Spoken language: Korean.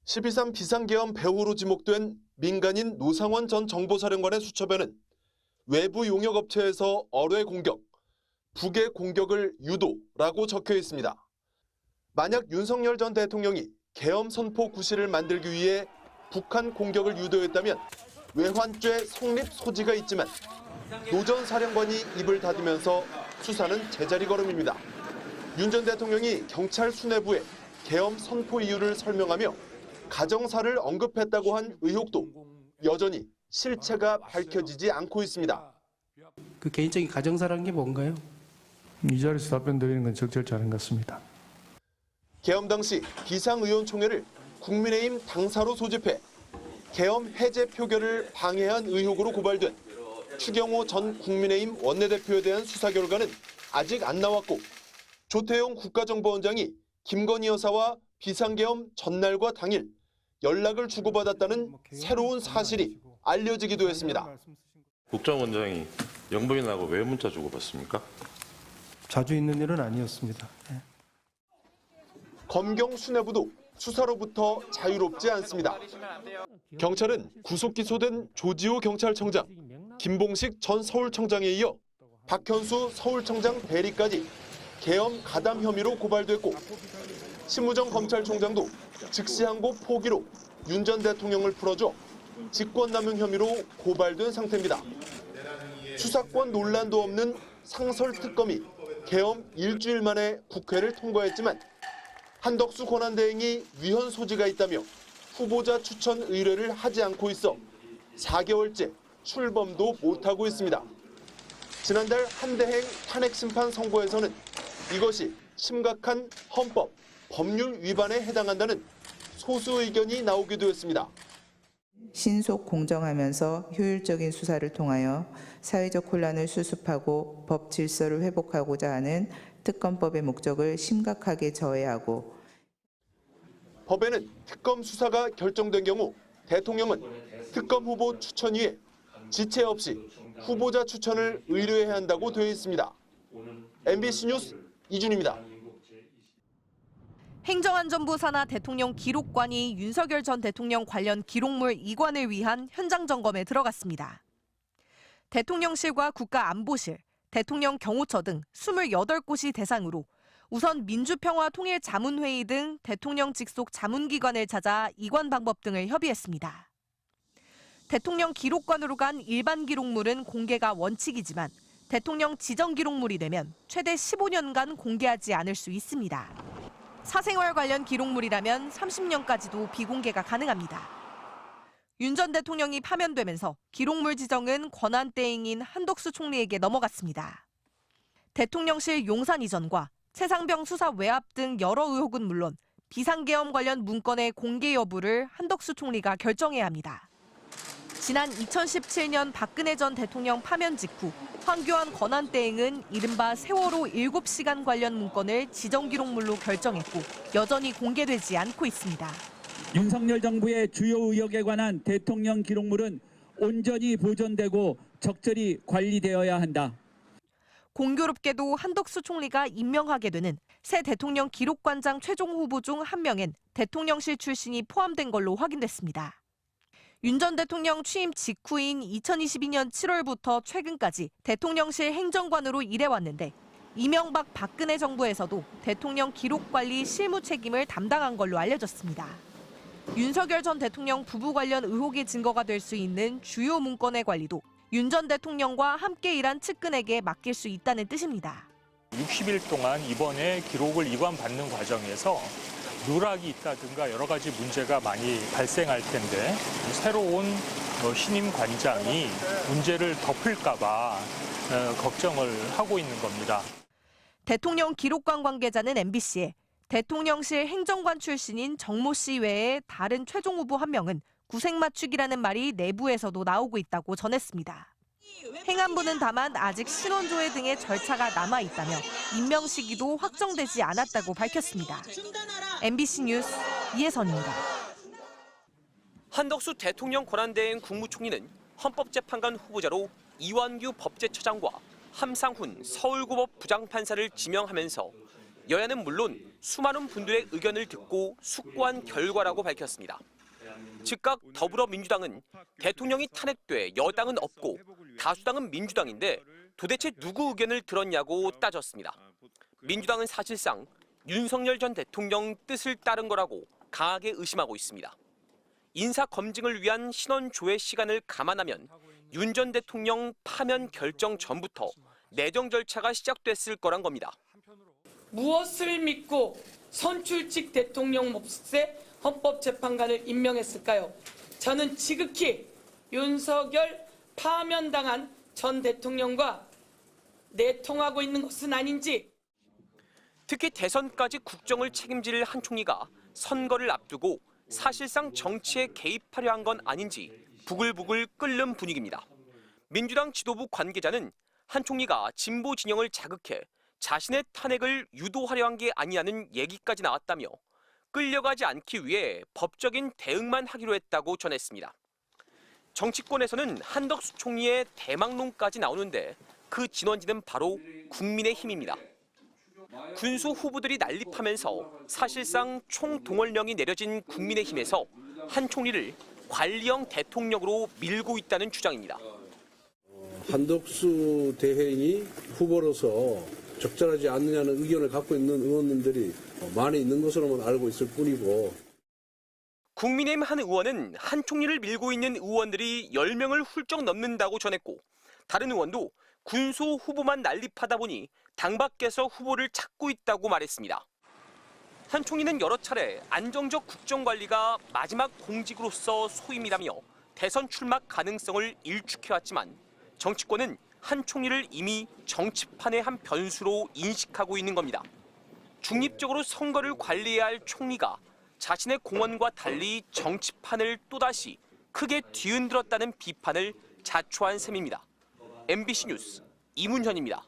12.3 비상계엄 배후로 지목된 민간인 노상원 전 정보사령관의 수첩에는 외부 용역업체에서 어뢰 공격, 북의 공격을 유도라고 적혀 있습니다. 만약 윤석열 전 대통령이 계엄 선포 구실을 만들기 위해 북한 공격을 유도했다면 외환죄 성립 소지가 있지만 노 전 사령관이 입을 닫으면서 수사는 제자리 걸음입니다. 윤 전 대통령이 경찰 수뇌부에 계엄 선포 이유를 설명하며 가정사를 언급했다고 한 의혹도 여전히 실체가 밝혀지지 않고 있습니다. 그 개인적인 가정사라는 게 뭔가요? 이 자리에서 답변 드리는 건 적절치 않은 것 같습니다. 계엄 당시 비상의원총회를 국민의힘 당사로 소집해 계엄 해제 표결을 방해한 의혹으로 고발된 추경호 전 국민의힘 원내대표에 대한 수사 결과는 아직 안 나왔고 조태용 국가정보원장이 김건희 여사와 비상계엄 전날과 당일 연락을 주고받았다는 새로운 사실이 알려지기도 했습니다. 국정원장이 영부인하고 왜 문자 주고받습니까? 자주 있는 일은 아니었습니다. 검경 수뇌부도 수사로부터 자유롭지 않습니다. 경찰은 구속 기소된 조지호 경찰청장, 김봉식 전 서울청장에 이어 박현수 서울청장 대리까지 계엄 가담 혐의로 고발됐고 심우정 검찰총장도 즉시항고 포기로 윤 전 대통령을 풀어줘 직권남용 혐의로 고발된 상태입니다. 수사권 논란도 없는 상설특검이 계엄 일주일 만에 국회를 통과했지만 한덕수 권한대행이 위헌 소지가 있다며 후보자 추천 의뢰를 하지 않고 있어 4개월째 출범도 못하고 있습니다. 지난달 한대행 탄핵 심판 선고에서는 이것이 심각한 헌법, 법률 위반에 해당한다는 소수 의견이 나오기도 했습니다. 신속 공정하면서 효율적인 수사를 통하여 사회적 혼란을 수습하고 법 질서를 회복하고자 하는 특검법의 목적을 심각하게 저해하고 법에는 특검 수사가 결정된 경우 대통령은 특검 후보 추천위에 지체 없이 후보자 추천을 의뢰해야 한다고 되어 있습니다. MBC 뉴스 이준입니다. 행정안전부 산하 대통령 기록관이 윤석열 전 대통령 관련 기록물 이관을 위한 현장 점검에 들어갔습니다. 대통령실과 국가안보실, 대통령 경호처 등 28곳이 대상으로 우선 민주평화통일자문회의 등 대통령 직속 자문기관을 찾아 이관 방법 등을 협의했습니다. 대통령 기록관으로 간 일반 기록물은 공개가 원칙이지만 대통령 지정 기록물이 되면 최대 15년간 공개하지 않을 수 있습니다. 사생활 관련 기록물이라면 30년까지도 비공개가 가능합니다. 윤 전 대통령이 파면되면서 기록물 지정은 권한대행인 한덕수 총리에게 넘어갔습니다. 대통령실 용산 이전과 최상병 수사 외압 등 여러 의혹은 물론 비상계엄 관련 문건의 공개 여부를 한덕수 총리가 결정해야 합니다. 지난 2017년 박근혜 전 대통령 파면 직후 황교안 권한대행은 이른바 세월호 7시간 관련 문건을 지정기록물로 결정했고 여전히 공개되지 않고 있습니다. 윤석열 정부의 주요 의혹에 관한 대통령 기록물은 온전히 보존되고 적절히 관리되어야 한다. 공교롭게도 한덕수 총리가 임명하게 되는 새 대통령 기록관장 최종 후보 중 한 명엔 대통령실 출신이 포함된 걸로 확인됐습니다. 윤 전 대통령 취임 직후인 2022년 7월부터 최근까지 대통령실 행정관으로 일해왔는데 이명박 박근혜 정부에서도 대통령 기록관리 실무 책임을 담당한 걸로 알려졌습니다. 윤석열 전 대통령 부부 관련 의혹의 증거가 될 수 있는 주요 문건의 관리도 윤 전 대통령과 함께 일한 측근에게 맡길 수 있다는 뜻입니다. 60일 동안 이번에 기록을 이관받는 과정에서 누락이 있다든가 여러 가지 문제가 많이 발생할 텐데 새로운 신임 관장이 문제를 덮을까 봐 걱정을 하고 있는 겁니다. 대통령 기록관 관계자는 MBC에 대통령실 행정관 출신인 정모 씨 외에 다른 최종 후보 한 명은 구색 맞추기라는 말이 내부에서도 나오고 있다고 전했습니다. 행안부는 다만 아직 신원조회 등의 절차가 남아있다며 임명 시기도 확정되지 않았다고 밝혔습니다. MBC 뉴스 이혜선입니다. 한덕수 대통령 권한대행 국무총리는 헌법재판관 후보자로 이완규 법제처장과 함상훈 서울고법 부장판사를 지명하면서 여야는 물론 수많은 분들의 의견을 듣고 숙고한 결과라고 밝혔습니다. 즉각 더불어민주당은 대통령이 탄핵돼 여당은 없고 다수당은 민주당인데 도대체 누구 의견을 들었냐고 따졌습니다. 민주당은 사실상 윤석열 전 대통령 뜻을 따른 거라고 강하게 의심하고 있습니다. 인사 검증을 위한 신원 조회 시간을 감안하면 윤 전 대통령 파면 결정 전부터 내정 절차가 시작됐을 거란 겁니다. 무엇을 믿고 선출직 대통령 몫의 헌법재판관을 임명했을까요? 저는 지극히 윤석열 파면당한 전 대통령과 내통하고 있는 것은 아닌지. 특히 대선까지 국정을 책임질 한 총리가 선거를 앞두고 사실상 정치에 개입하려 한 건 아닌지 부글부글 끓는 분위기입니다. 민주당 지도부 관계자는 한 총리가 진보 진영을 자극해 자신의 탄핵을 유도하려 한 게 아니냐는 얘기까지 나왔다며 끌려가지 않기 위해 법적인 대응만 하기로 했다고 전했습니다. 정치권에서는 한덕수 총리의 대망론까지 나오는데 그 진원지는 바로 국민의힘입니다. 군수 후보들이 난립하면서 사실상 총동원령이 내려진 국민의힘에서 한 총리를 관리형 대통령으로 밀고 있다는 주장입니다. 한덕수 대행이 후보로서 적절하지 않느냐는 의견을 갖고 있는 의원님들이 많이 있는 것으로만 알고 있을 뿐이고. 국민의힘 한 의원은 한 총리를 밀고 있는 의원들이 10명을 훌쩍 넘는다고 전했고 다른 의원도 군소 후보만 난립하다 보니 당 밖에서 후보를 찾고 있다고 말했습니다. 한 총리는 여러 차례 안정적 국정관리가 마지막 공직으로서 소임이라며 대선 출마 가능성을 일축해왔지만 정치권은 한 총리를 이미 정치판의 한 변수로 인식하고 있는 겁니다. 중립적으로 선거를 관리해야 할 총리가 자신의 공헌과 달리 정치판을 또다시 크게 뒤흔들었다는 비판을 자초한 셈입니다. MBC 뉴스 이문현입니다.